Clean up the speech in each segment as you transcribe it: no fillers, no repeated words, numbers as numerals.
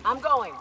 I'm going.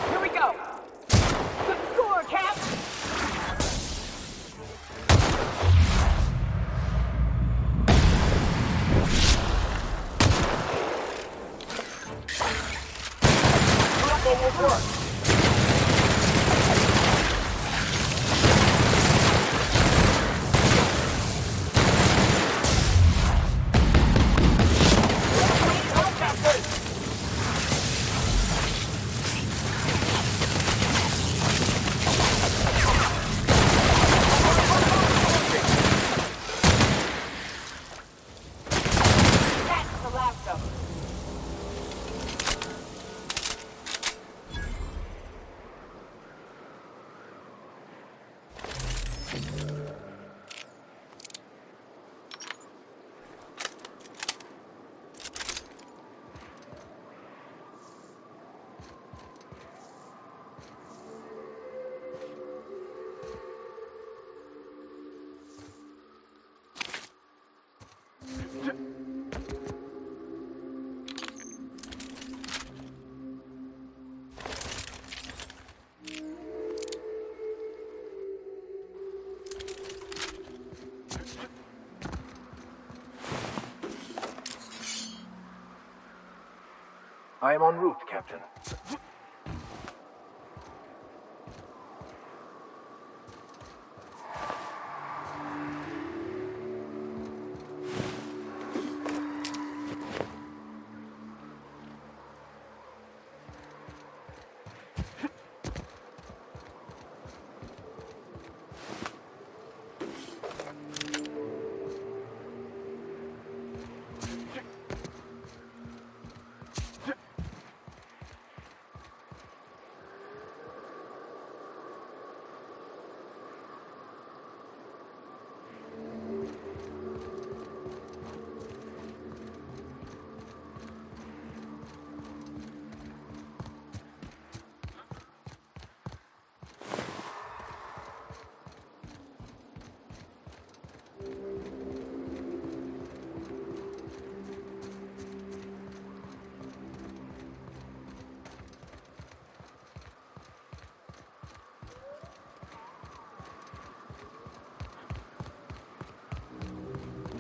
Here we go. Good score, Cap. Combo will work. That's the last of them. I am en route, Captain.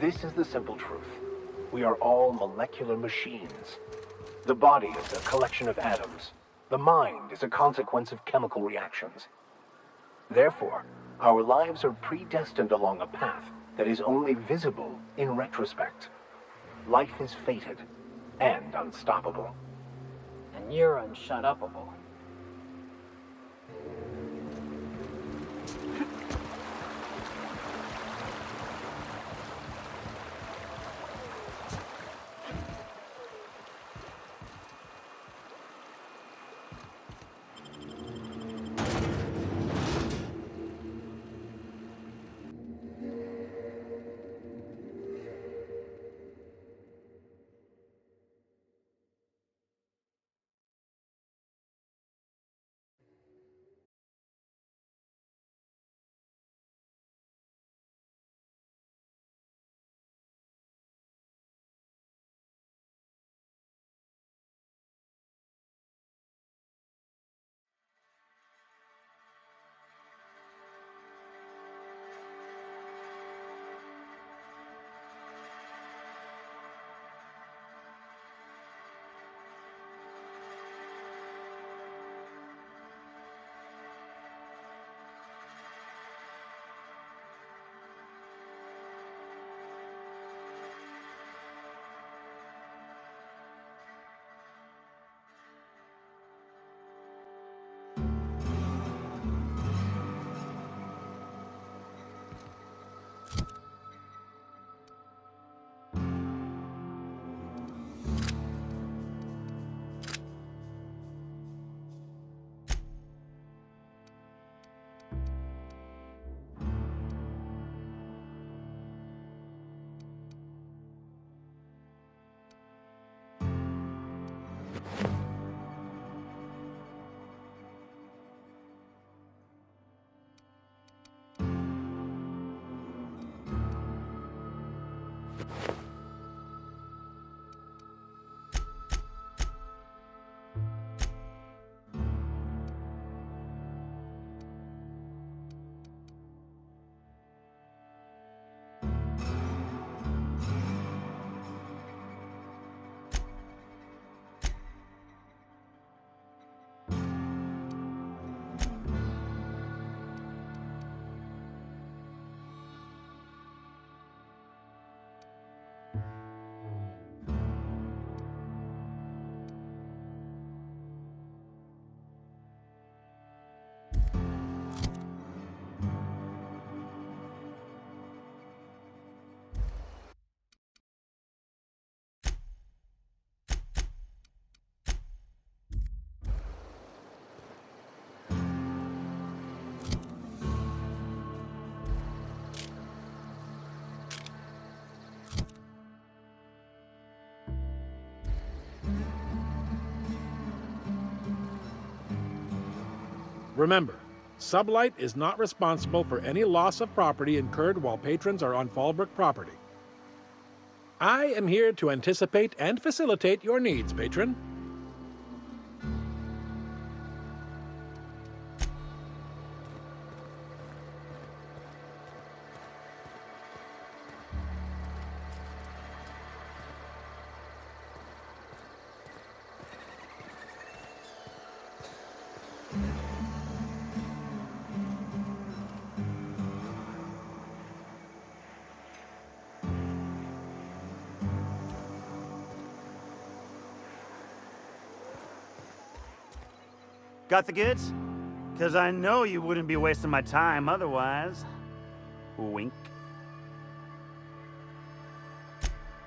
This is the simple truth. We are all molecular machines. The body is a collection of atoms. The mind is a consequence of chemical reactions. Therefore, our lives are predestined along a path that is only visible in retrospect. Life is fated and unstoppable. And you're unshut-upable. Remember, Sublight is not responsible for any loss of property incurred while patrons are on Fallbrook property. I am here to anticipate and facilitate your needs, patron. Got the goods? Because I know you wouldn't be wasting my time otherwise. Wink.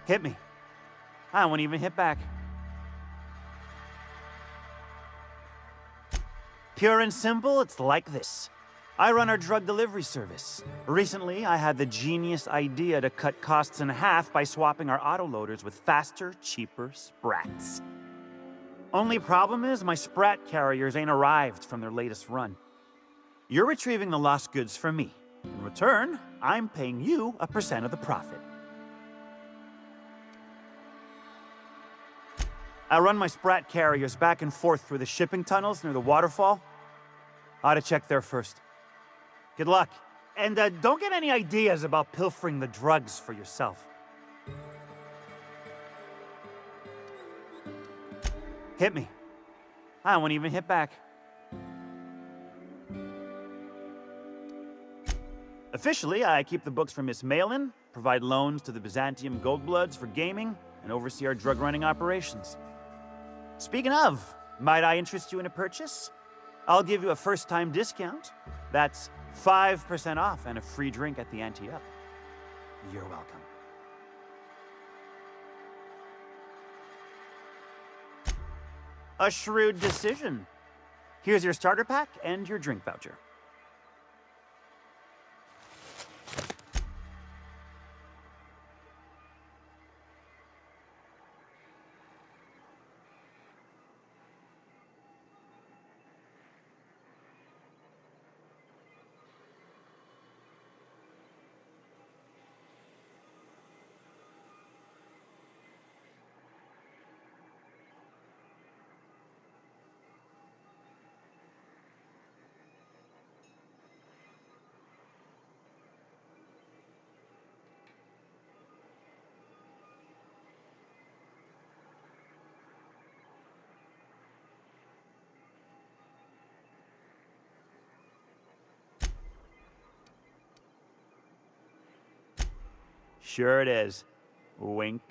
Hit me. I won't even hit back. Pure and simple, it's like this. I run our drug delivery service. Recently, I had the genius idea to cut costs in half by swapping our autoloaders with faster, cheaper sprats. Only problem is my sprat carriers ain't arrived from their latest run. You're retrieving the lost goods for me. In return, I'm paying you a % of the profit. I run my sprat carriers back and forth through the shipping tunnels near the waterfall. Ought to check there first. Good luck. And don't get any ideas about pilfering the drugs for yourself. Hit me. I won't even hit back. Officially, I keep the books for Miss Malin, provide loans to the Byzantium Goldbloods for gaming, and oversee our drug running operations. Speaking of, might I interest you in a purchase? I'll give you a first-time discount. That's 5% off and a free drink at the ante up. You're welcome. A shrewd decision. Here's your starter pack and your drink voucher. Sure it is. Wink.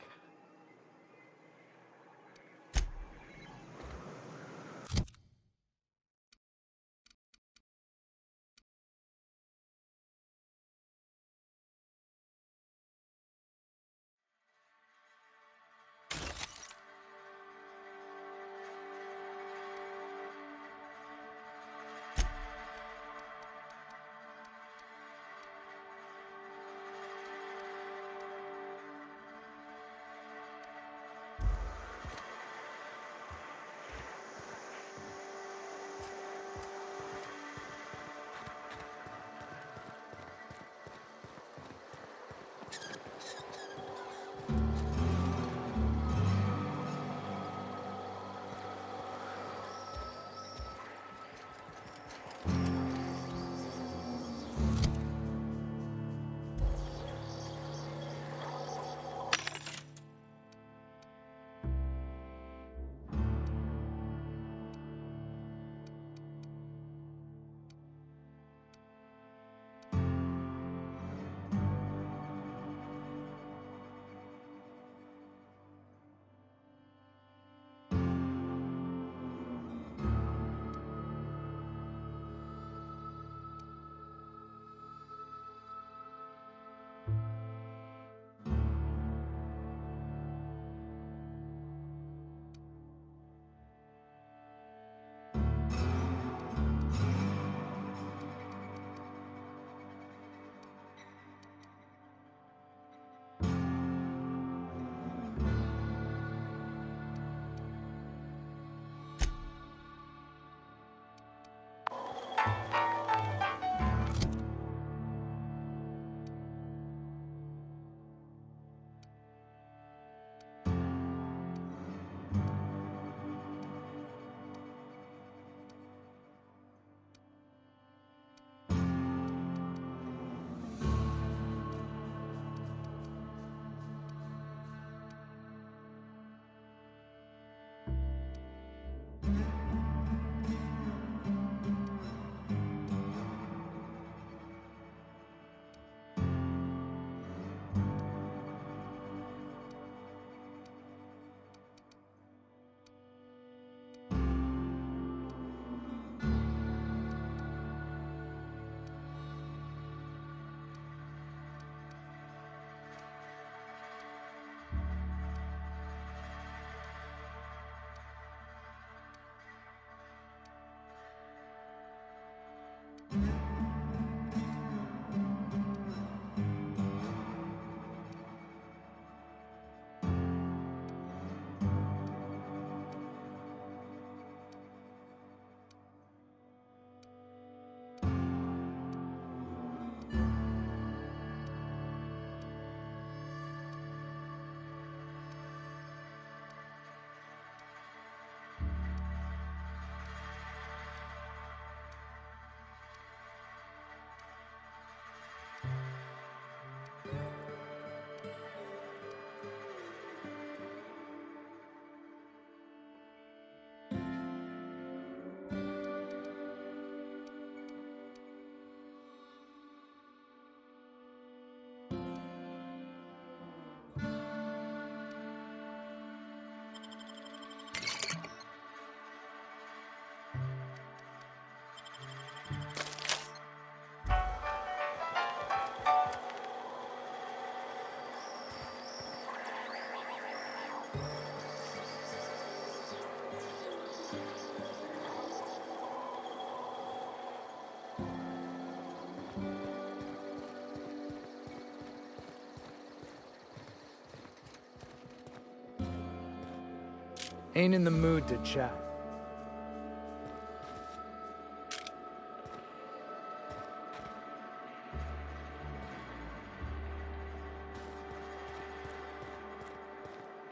Ain't in the mood to chat.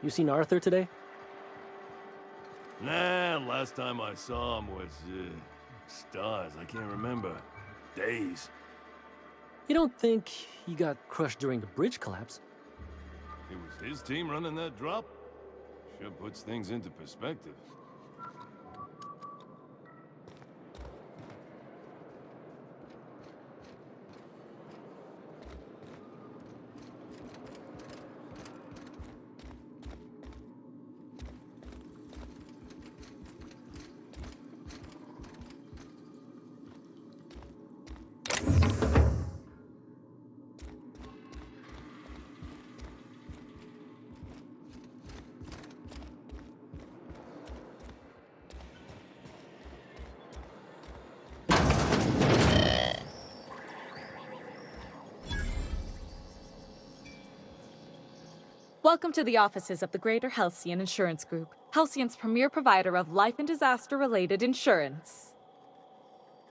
You seen Arthur today? Nah, last time I saw him was, stars, I can't remember. Days. You don't think he got crushed during the bridge collapse? It was his team running that drop? Sure puts things into perspective. Welcome to the offices of the Greater Halcyon Insurance Group, Halcyon's premier provider of life and disaster-related insurance.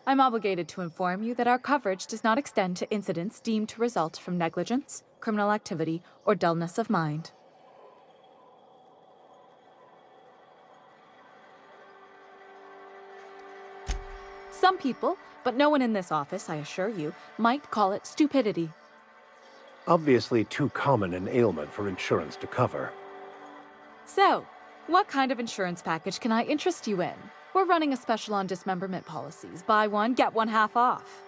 I'm obligated to inform you that our coverage does not extend to incidents deemed to result from negligence, criminal activity, or dullness of mind. Some people, but no one in this office, I assure you, might call it stupidity. Obviously too common an ailment for insurance to cover. So, what kind of insurance package can I interest you in? We're running a special on dismemberment policies. Buy one, get one half off.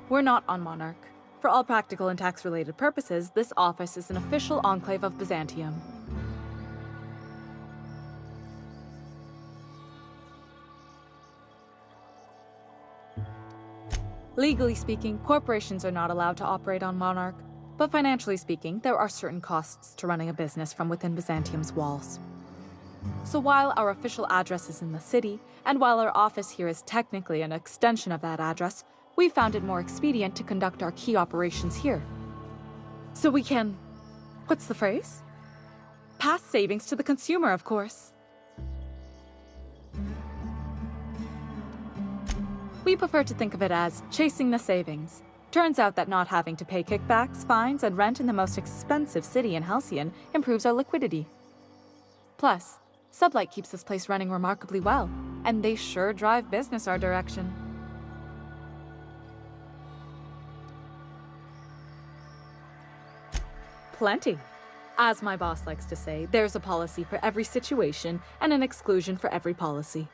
We're not on Monarch. For all practical and tax-related purposes, this office is an official enclave of Byzantium. Legally speaking, corporations are not allowed to operate on Monarch, but financially speaking, there are certain costs to running a business from within Byzantium's walls. So while our official address is in the city, and while our office here is technically an extension of that address, we found it more expedient to conduct our key operations here. So we can... what's the phrase? Pass savings to the consumer, of course. We prefer to think of it as chasing the savings. Turns out that not having to pay kickbacks, fines, and rent in the most expensive city in Halcyon improves our liquidity. Plus, Sublight keeps this place running remarkably well, and they sure drive business our direction. Plenty. As my boss likes to say, there's a policy for every situation and an exclusion for every policy.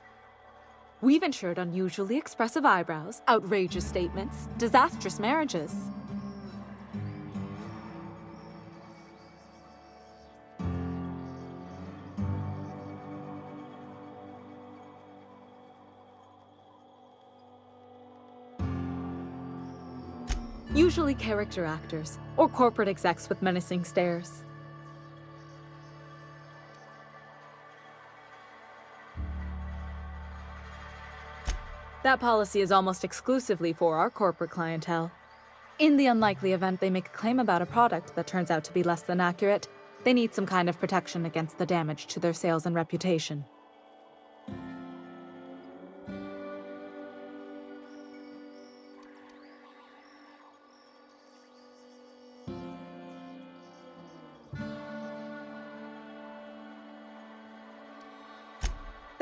We've insured unusually expressive eyebrows, outrageous statements, disastrous marriages. Usually character actors, or corporate execs with menacing stares. That policy is almost exclusively for our corporate clientele. In the unlikely event they make a claim about a product that turns out to be less than accurate, they need some kind of protection against the damage to their sales and reputation.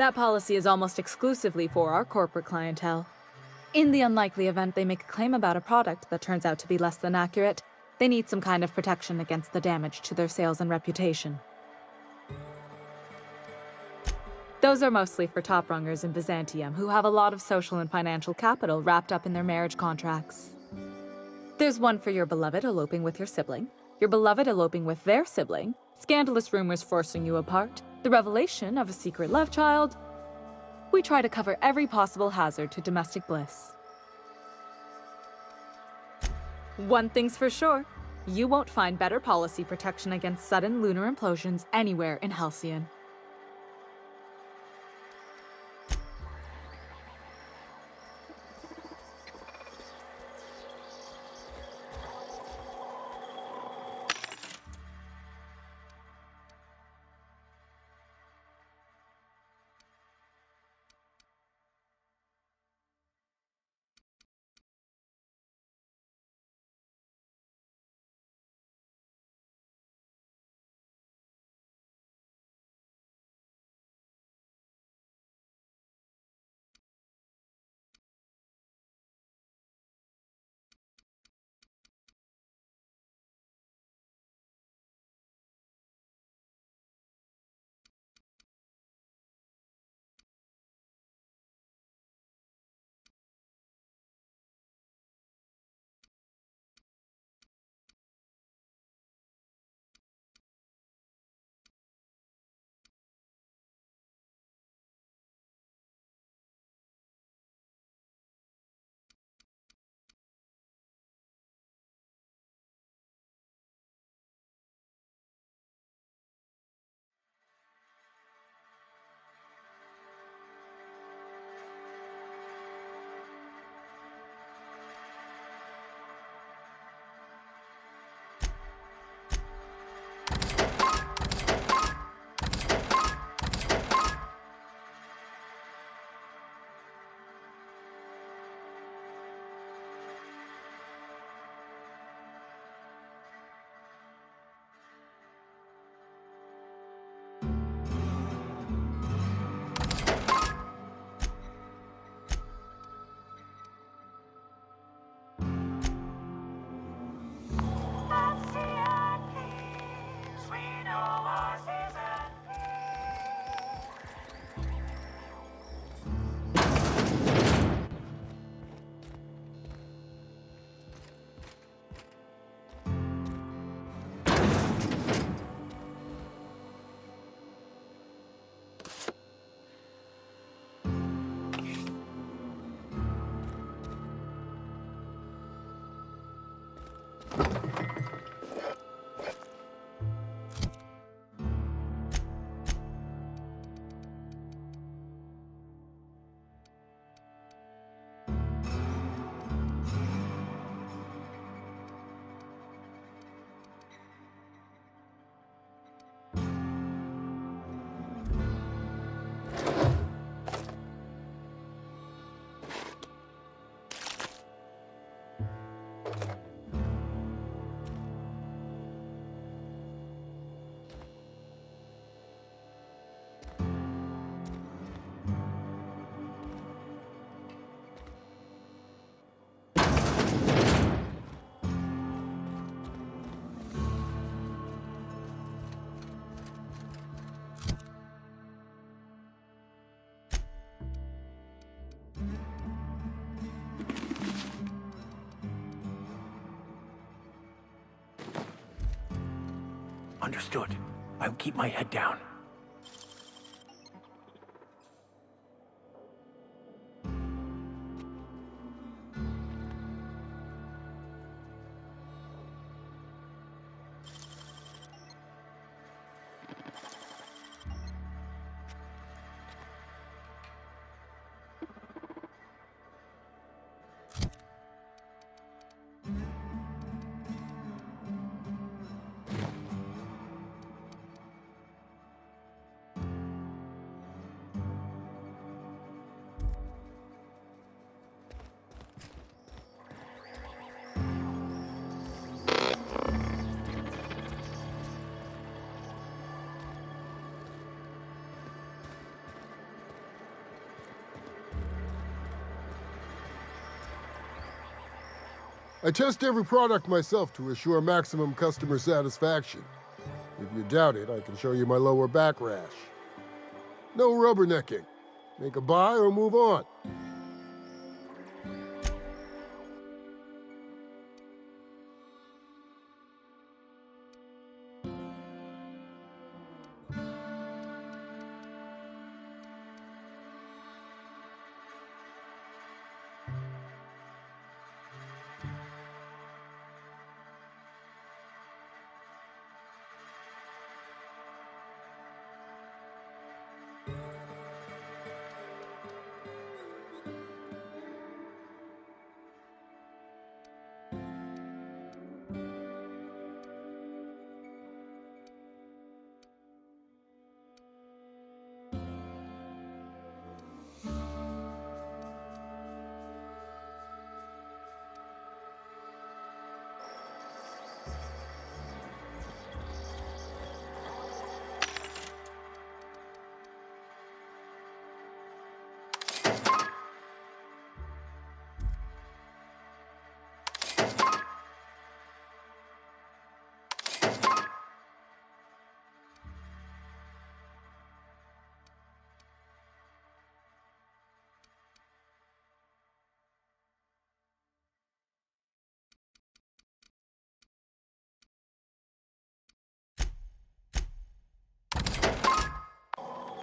That policy is almost exclusively for our corporate clientele. In the unlikely event they make a claim about a product that turns out to be less than accurate, they need some kind of protection against the damage to their sales and reputation. Those are mostly for top-rungers in Byzantium who have a lot of social and financial capital wrapped up in their marriage contracts. There's one for your beloved eloping with your sibling, your beloved eloping with their sibling, scandalous rumors forcing you apart, the revelation of a secret love child. We try to cover every possible hazard to domestic bliss. One thing's for sure, you won't find better policy protection against sudden lunar implosions anywhere in Halcyon. Understood. I'll keep my head down. I test every product myself to assure maximum customer satisfaction. If you doubt it, I can show you my lower back rash. No rubbernecking. Make a buy or move on.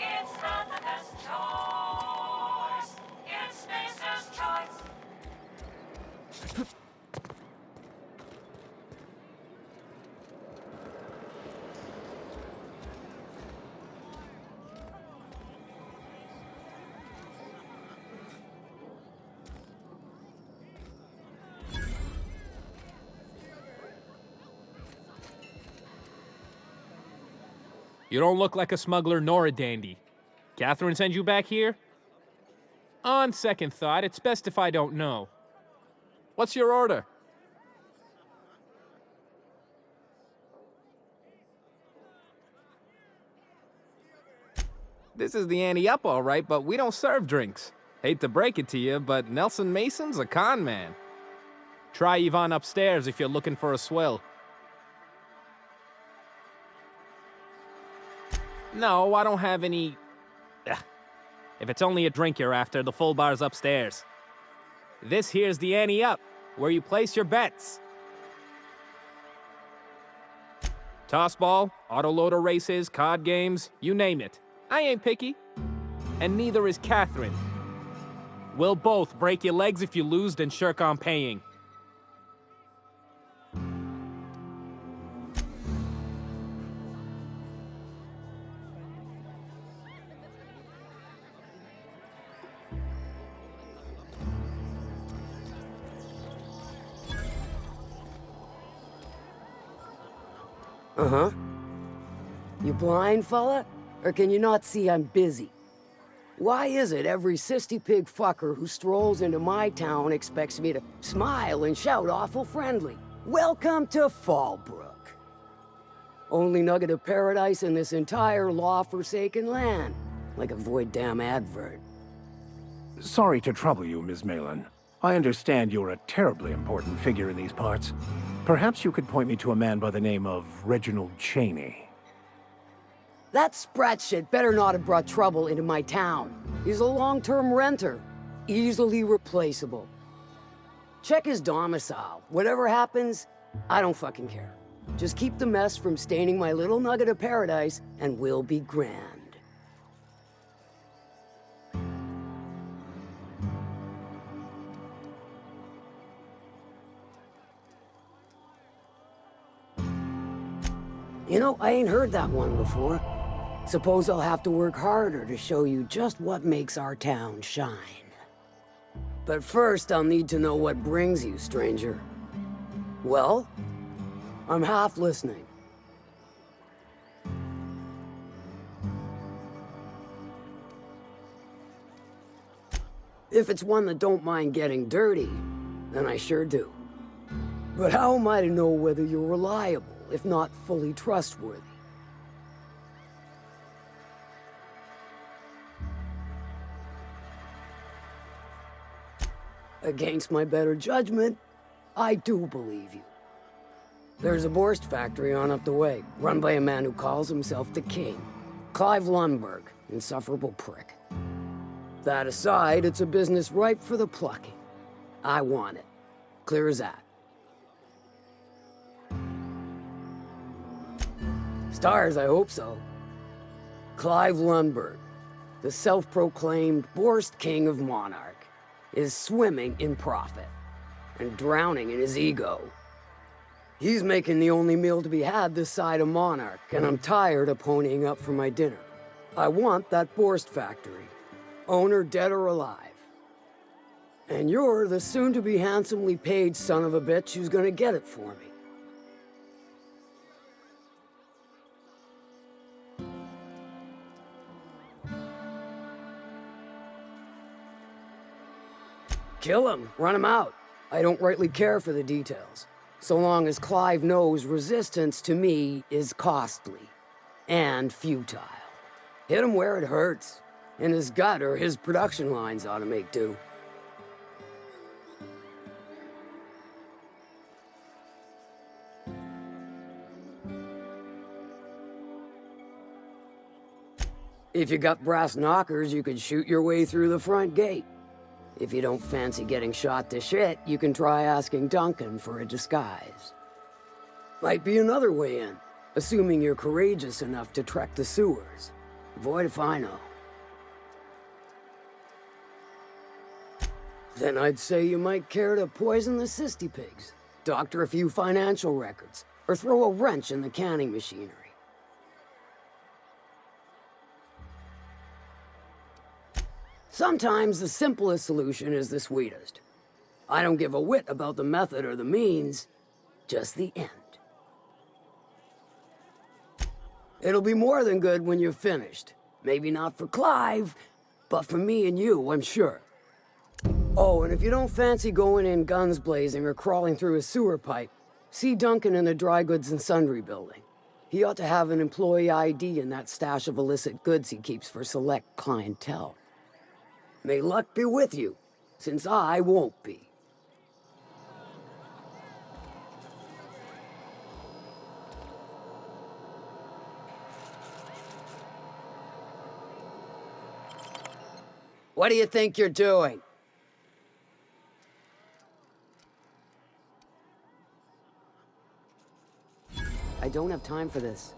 It's not the best choice. It's Macer's choice. You don't look like a smuggler nor a dandy. Catherine send you back here? On second thought, it's best if I don't know. What's your order? This is the ante up, all right, but we don't serve drinks. Hate to break it to you, but Nelson Mason's a con man. Try Yvonne upstairs if you're looking for a swill. No, I don't have any... Ugh. If it's only a drink you're after, the full bar's upstairs. This here's the ante up, where you place your bets. Tossball, autoloader races, card games, you name it. I ain't picky. And neither is Catherine. We'll both break your legs if you lose, then shirk on paying. Uh-huh. You blind, fella? Or can you not see I'm busy? Why is it every sissy pig fucker who strolls into my town expects me to smile and shout awful friendly? Welcome to Fallbrook. Only nugget of paradise in this entire law-forsaken land. Like a void damn advert. Sorry to trouble you, Ms. Malin. I understand you're a terribly important figure in these parts. Perhaps you could point me to a man by the name of Reginald Cheney. That sprat shit better not have brought trouble into my town. He's a long-term renter. Easily replaceable. Check his domicile. Whatever happens, I don't fucking care. Just keep the mess from staining my little nugget of paradise, and we'll be grand. You know, I ain't heard that one before. Suppose I'll have to work harder to show you just what makes our town shine. But first, I'll need to know what brings you, stranger. Well, I'm half listening. If it's one that don't mind getting dirty, then I sure do. But how am I to know whether you're reliable, if not fully trustworthy? Against my better judgment, I do believe you. There's a Borst factory on up the way, run by a man who calls himself the King. Clive Lundberg, insufferable prick. That aside, it's a business ripe for the plucking. I want it. Clear as that. Stars, I hope so. Clive Lundberg, the self-proclaimed Borst King of Monarch, is swimming in profit and drowning in his ego. He's making the only meal to be had this side of Monarch, and I'm tired of ponying up for my dinner. I want that Borst factory, owner dead or alive. And you're the soon-to-be handsomely paid son of a bitch who's gonna get it for me. Kill him, run him out. I don't rightly care for the details, so long as Clive knows resistance to me is costly and futile. Hit him where it hurts, in his gut, or his production lines ought to make do. If you got brass knockers, you could shoot your way through the front gate. If you don't fancy getting shot to shit, you can try asking Duncan for a disguise. Might be another way in, assuming you're courageous enough to trek the sewers. Void if I know. Then I'd say you might care to poison the cysty pigs, doctor a few financial records, or throw a wrench in the canning machinery. Sometimes the simplest solution is the sweetest. I don't give a whit about the method or the means, just the end. It'll be more than good when you're finished. Maybe not for Clive, but for me and you, I'm sure. Oh, and if you don't fancy going in guns blazing or crawling through a sewer pipe, see Duncan in the Dry Goods and Sundry building. He ought to have an employee ID in that stash of illicit goods he keeps for select clientele. May luck be with you, since I won't be. What do you think you're doing? I don't have time for this.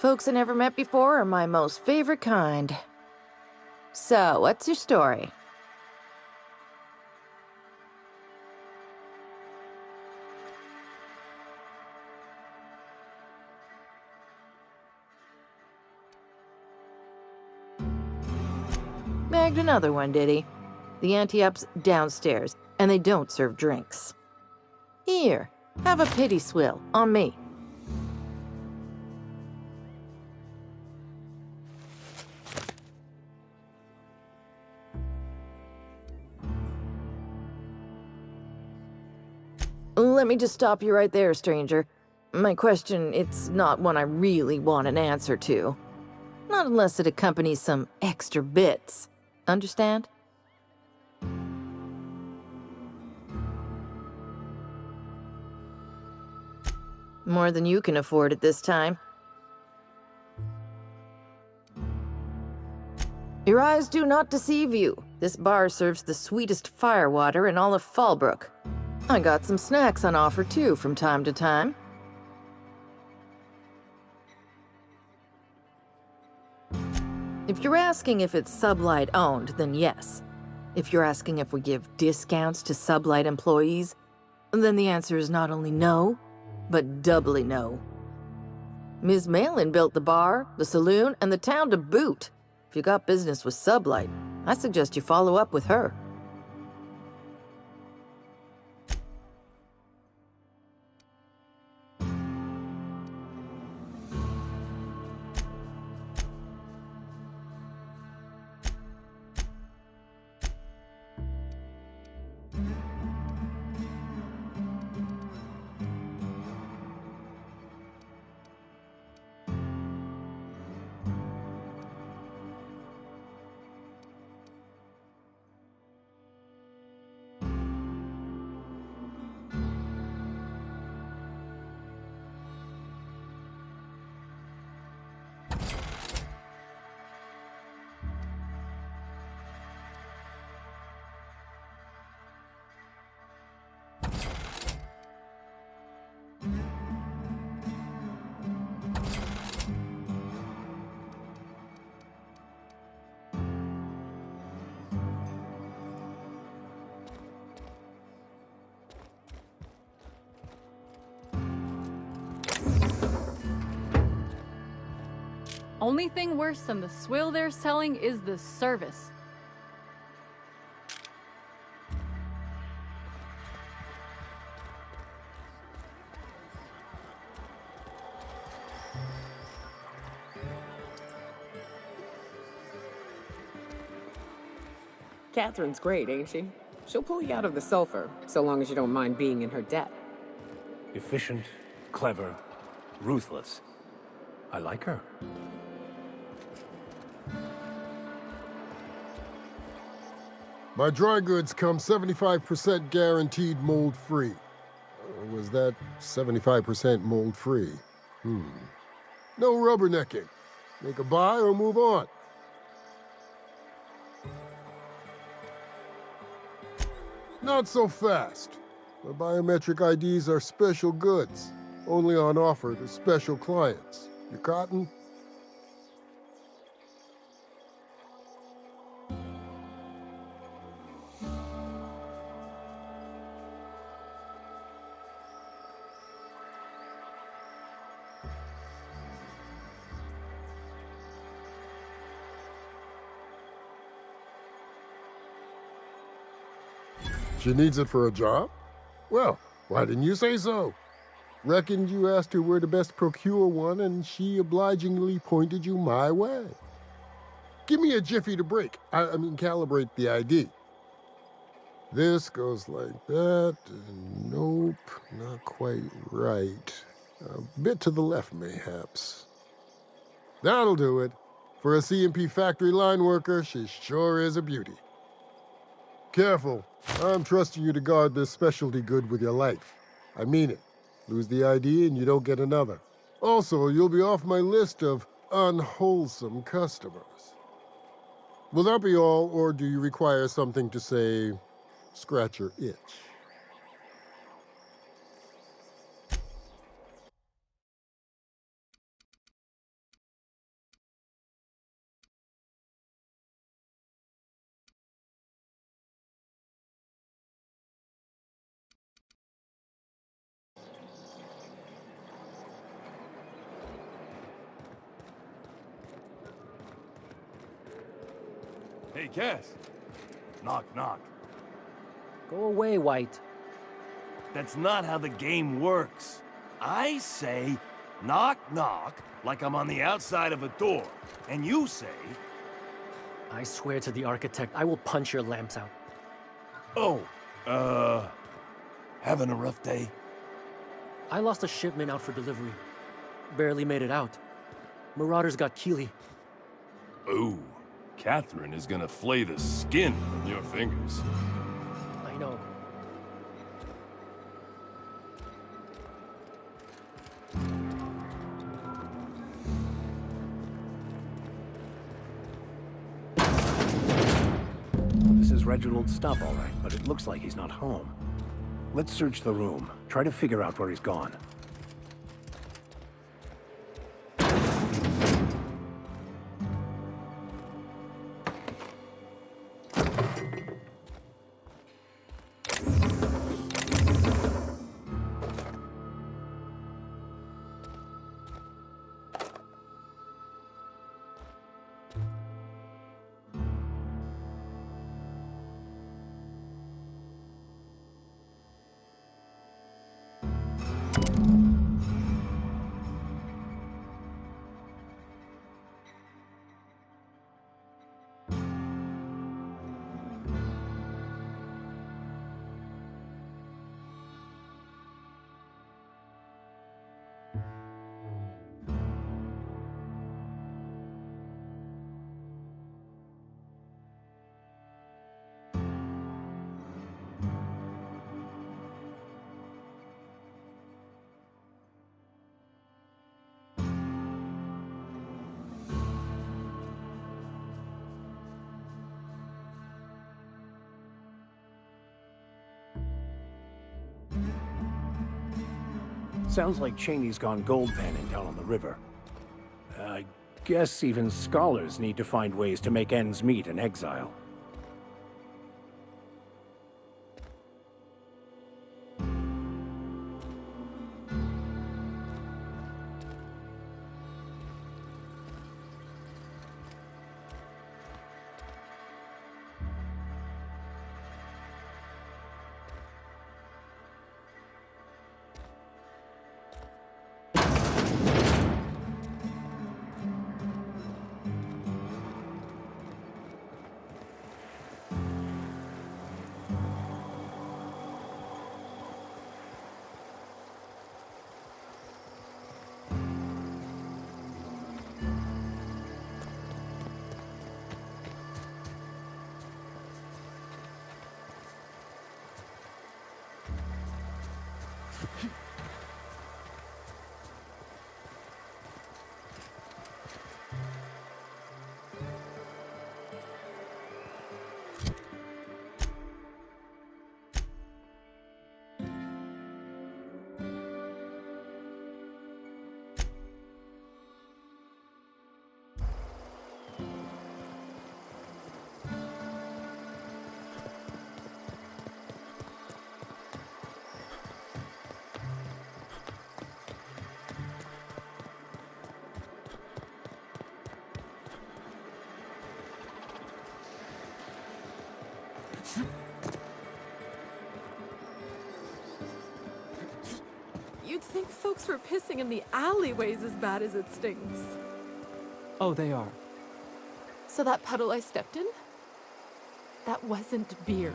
Folks I never met before are my most favorite kind. So, what's your story? Bagged another one, did he? The anti-up's downstairs, and they don't serve drinks. Here, have a pity swill on me. Let me just stop you right there, stranger. My question, it's not one I really want an answer to. Not unless it accompanies some extra bits. Understand? More than you can afford at this time. Your eyes do not deceive you. This bar serves the sweetest firewater in all of Fallbrook. I got some snacks on offer, too, from time to time. If you're asking if it's Sublight owned, then yes. If you're asking if we give discounts to Sublight employees, then the answer is not only no, but doubly no. Ms. Malin built the bar, the saloon, and the town to boot. If you got business with Sublight, I suggest you follow up with her. Only thing worse than the swill they're selling is the service. Catherine's great, ain't she? She'll pull you out of the sulfur, so long as you don't mind being in her debt. Efficient, clever, ruthless. I like her. My dry goods come 75% guaranteed mold-free. Was that 75% mold-free? No rubbernecking. Make a buy or move on. Not so fast. My biometric IDs are special goods, only on offer to special clients. You cotton? She needs it for a job? Well, why didn't you say so? Reckoned you asked her where to best procure one, and she obligingly pointed you my way. Give me a jiffy to break. I mean, calibrate the ID. This goes like that. Nope, not quite right. A bit to the left, mayhaps. That'll do it. For a CMP factory line worker, she sure is a beauty. Careful. I'm trusting you to guard this specialty good with your life. I mean it. Lose the ID and you don't get another. Also, you'll be off my list of unwholesome customers. Will that be all, or do you require something to say, scratch your itch? Hey, Cass. Knock, knock. Go away, White. That's not how the game works. I say, knock, knock, like I'm on the outside of a door. And you say... I swear to the architect, I will punch your lamps out. Oh, having a rough day? I lost a shipment out for delivery. Barely made it out. Marauders got Keeley. Ooh, Catherine is gonna flay the skin from your fingers. I know. This is Reginald's stuff, all right, but it looks like he's not home. Let's search the room. Try to figure out where he's gone. Sounds like Cheney's gone gold panning down on the river. I guess even scholars need to find ways to make ends meet in exile. You'd think folks were pissing in the alleyways as bad as it stinks. Oh, they are. So that puddle I stepped in? That wasn't beer.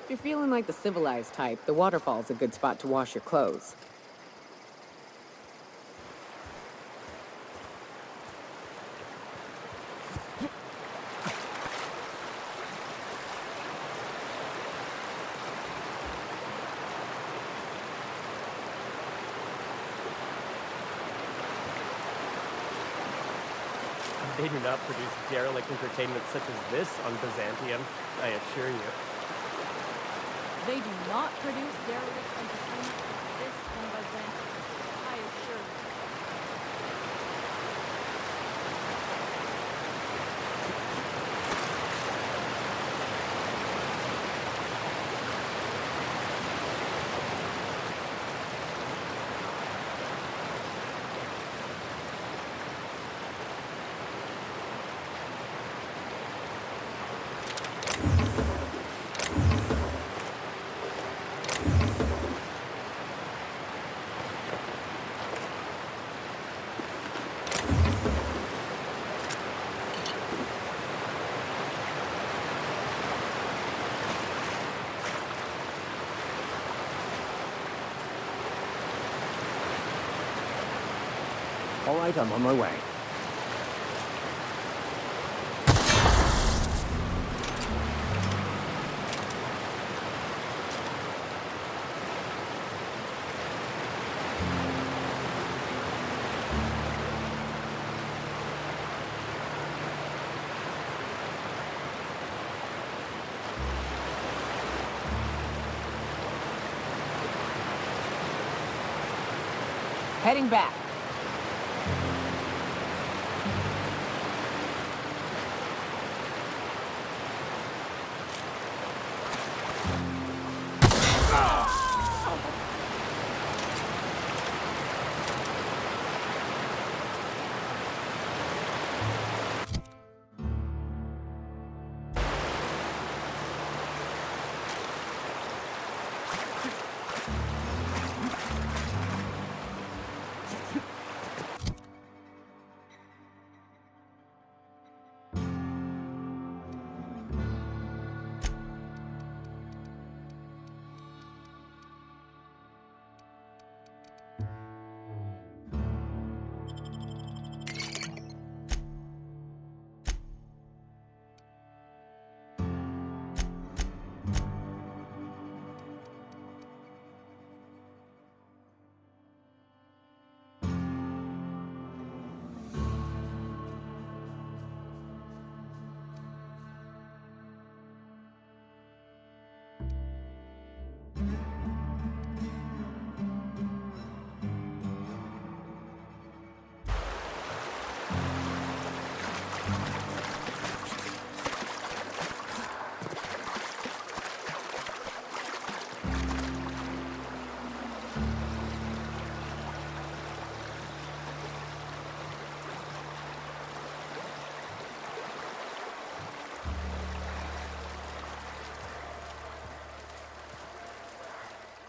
If you're feeling like the civilized type, the waterfall's a good spot to wash your clothes. They do not produce derelict entertainment such as this on Byzantium, I assure you. They do not produce derelict entertainment such as this on Byzantium, I assure you. All right, I'm on my way. Heading back.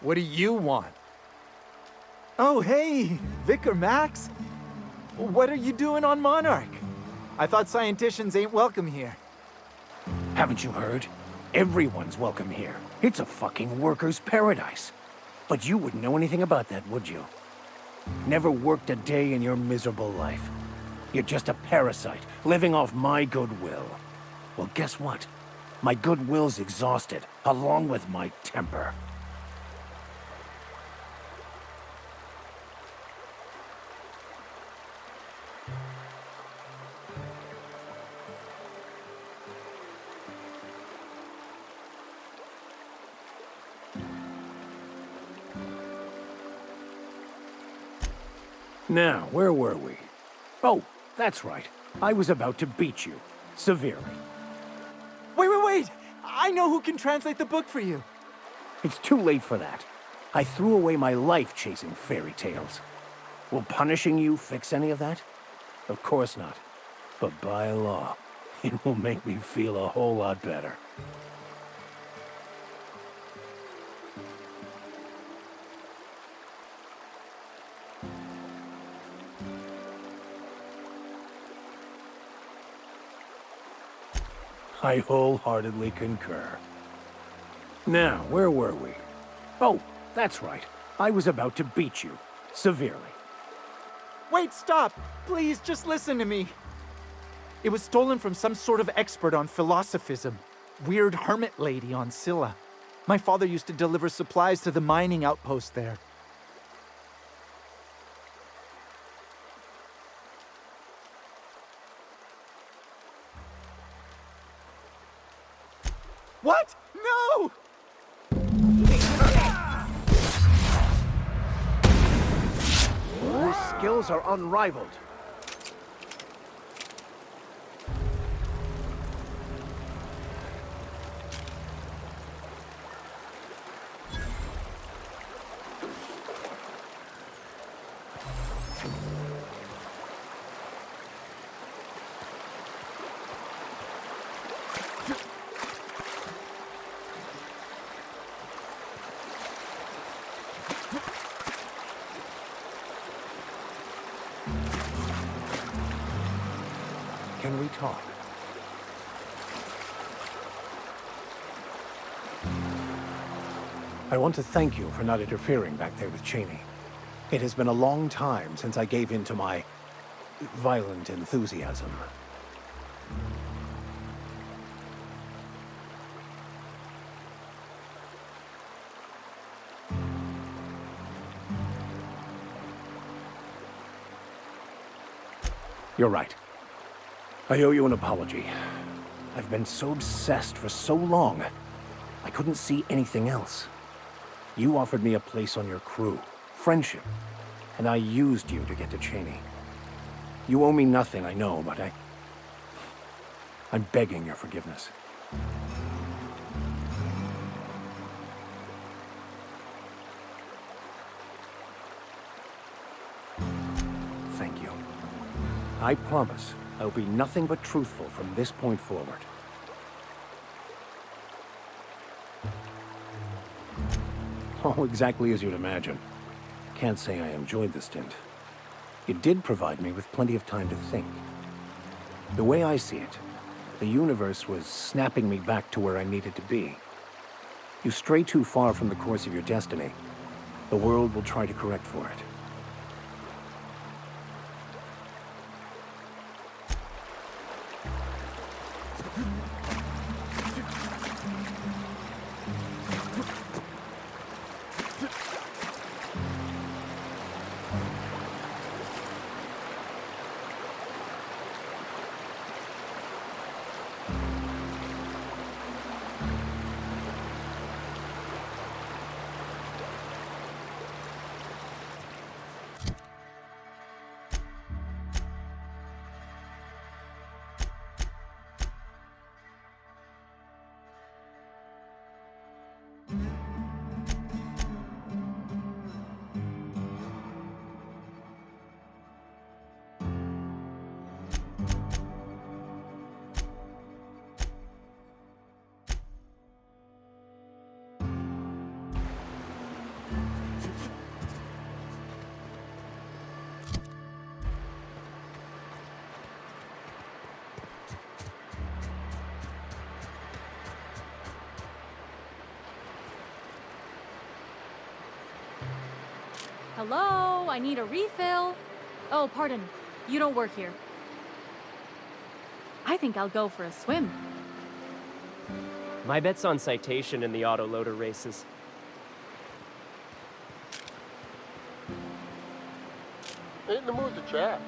What do you want? Oh, hey, Vicar Max. What are you doing on Monarch? I thought scienticians ain't welcome here. Haven't you heard? Everyone's welcome here. It's a fucking worker's paradise. But you wouldn't know anything about that, would you? Never worked a day in your miserable life. You're just a parasite, living off my goodwill. Well, guess what? My goodwill's exhausted, along with my temper. Now, where were we? Oh, that's right. I was about to beat you. Severely. Wait! I know who can translate the book for you. It's too late for that. I threw away my life chasing fairy tales. Will punishing you fix any of that? Of course not. But by law, it will make me feel a whole lot better. I wholeheartedly concur. Now, where were we? Oh, that's right. I was about to beat you. Severely. Wait, stop! Please, just listen to me. It was stolen from some sort of expert on philosophism. Weird hermit lady on Scylla. My father used to deliver supplies to the mining outpost there. What? No! Your skills are unrivaled. Can we talk? I want to thank you for not interfering back there with Cheney. It has been a long time since I gave in to my violent enthusiasm. You're right. I owe you an apology. I've been so obsessed for so long, I couldn't see anything else. You offered me a place on your crew, friendship, and I used you to get to Cheney. You owe me nothing, I know, but I'm begging your forgiveness. Thank you. I promise I'll be nothing but truthful from this point forward. Oh, exactly as you'd imagine. Can't say I enjoyed the stint. It did provide me with plenty of time to think. The way I see it, the universe was snapping me back to where I needed to be. You stray too far from the course of your destiny, the world will try to correct for it. Hello, I need a refill. Oh, pardon. You don't work here. I think I'll go for a swim. My bet's on citation in the autoloader races. Ain't in the mood to chat.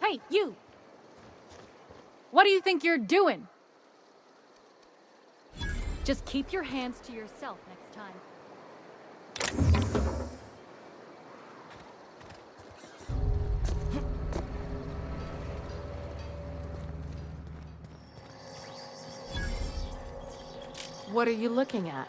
Hey, you! What do you think you're doing? Just keep your hands to yourself next time. What are you looking at?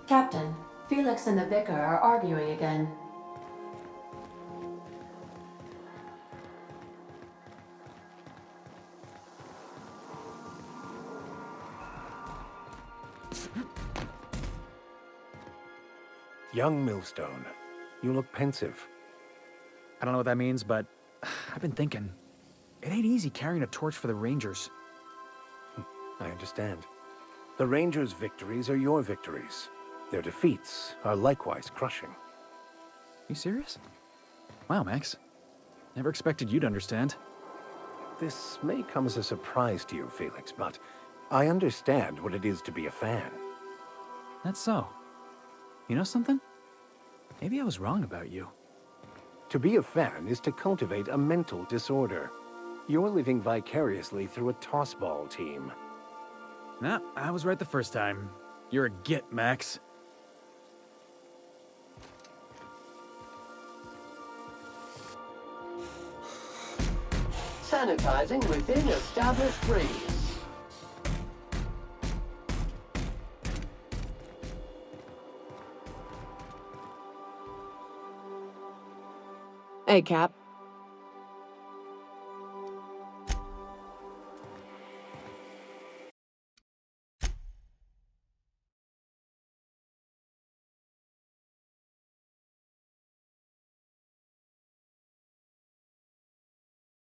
Captain, Felix and the Vicar are arguing again. Young Millstone, you look pensive. I don't know what that means, but I've been thinking. It ain't easy carrying a torch for the Rangers. I understand. The Rangers' victories are your victories. Their defeats are likewise crushing. You serious? Wow, Max. Never expected you to understand. This may come as a surprise to you, Felix, but I understand what it is to be a fan. That's so. You know something? Maybe I was wrong about you. To be a fan is to cultivate a mental disorder. You're living vicariously through a tossball team. Nah, I was right the first time. You're a git, Max. Sanitizing within established radius. Hey, Cap.